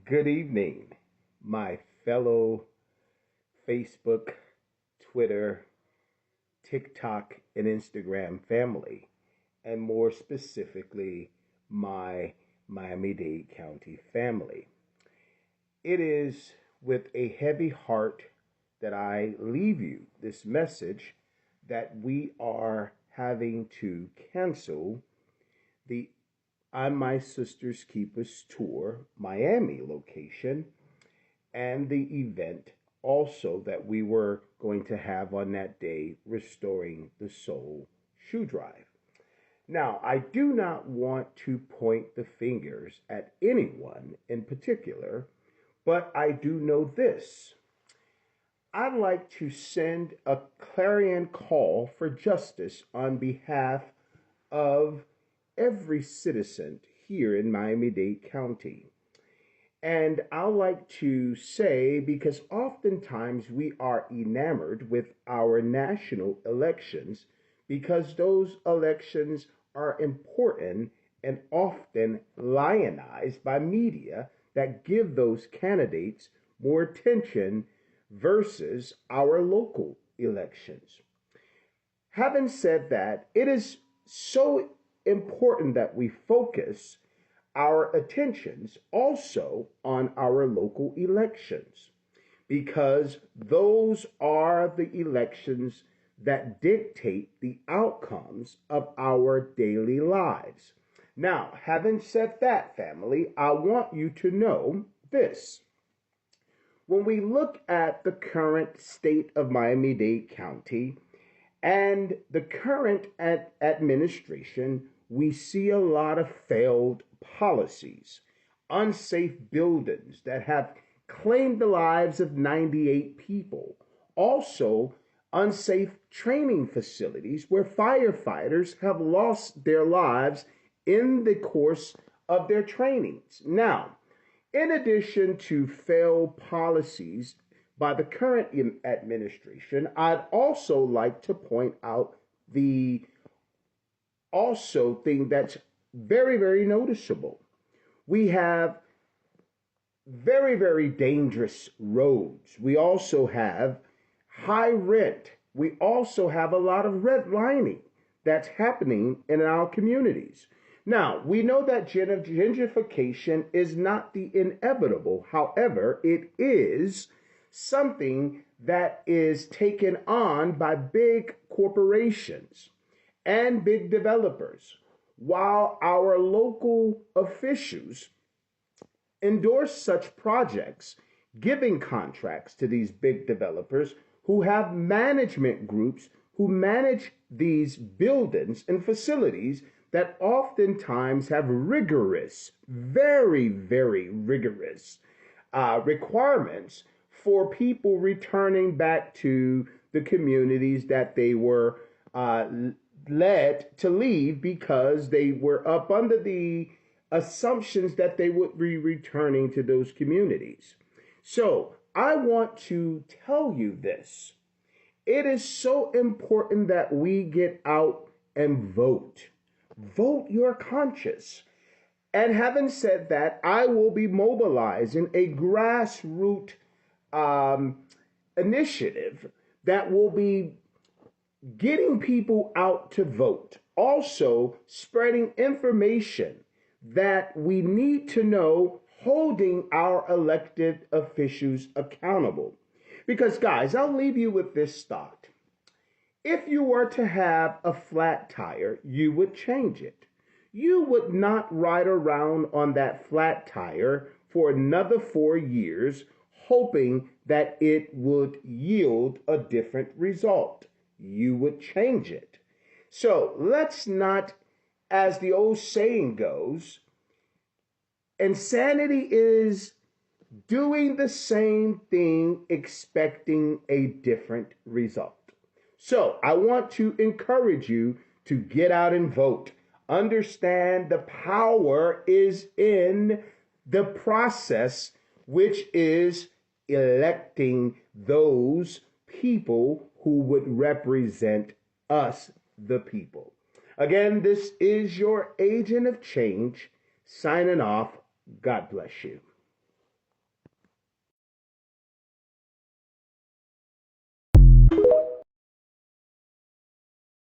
Good evening, my fellow Facebook, Twitter, TikTok, and Instagram family, and more specifically, my Miami-Dade County family. It is with a heavy heart that I leave you this message that we are having to cancel the I'm My Sister's Keeper's Tour Miami location and the event also that we were going to have on that day, Restoring the Soul Shoe Drive. Now, I do not want to point the fingers at anyone in particular, but I do know this. I'd like to send a clarion call for justice on behalf of every citizen here in Miami-Dade County. And I like to say, because oftentimes we are enamored with our national elections because those elections are important and often lionized by media that give those candidates more attention versus our local elections. Having said that, it is so important that we focus our attentions also on our local elections because those are the elections that dictate the outcomes of our daily lives. Now, having said that, family, I want you to know this. When we look at the current state of Miami-Dade County and the current administration, we see a lot of failed policies, unsafe buildings that have claimed the lives of 98 people, also unsafe training facilities where firefighters have lost their lives in the course of their trainings. Now, in addition to failed policies by the current administration, I'd also like to point out the also thing that's very, very noticeable. We have very, very dangerous roads. We also have high rent. We also have a lot of redlining that's happening in our communities. Now, we know that gentrification is not the inevitable. However, it is something that is taken on by big corporations and big developers, while our local officials endorse such projects, giving contracts to these big developers who have management groups who manage these buildings and facilities that oftentimes have rigorous, very, very rigorous requirements for people returning back to the communities that they were led to leave because they were up under the assumptions that they would be returning to those communities. So I want to tell you this. It is so important that we get out and vote. Vote your conscience. And having said that, I will be mobilizing a grassroots initiative that will be getting people out to vote. Also, spreading information that we need to know, holding our elected officials accountable. Because, guys, I'll leave you with this thought. If you were to have a flat tire, you would change it. You would not ride around on that flat tire for another 4 years, hoping that it would yield a different result. You would change it. So let's not, as the old saying goes, insanity is doing the same thing expecting a different result. So I want to encourage you to get out and vote. Understand the power is in the process, which is electing those people who would represent us, the people. Again, this is your agent of change signing off. God bless you.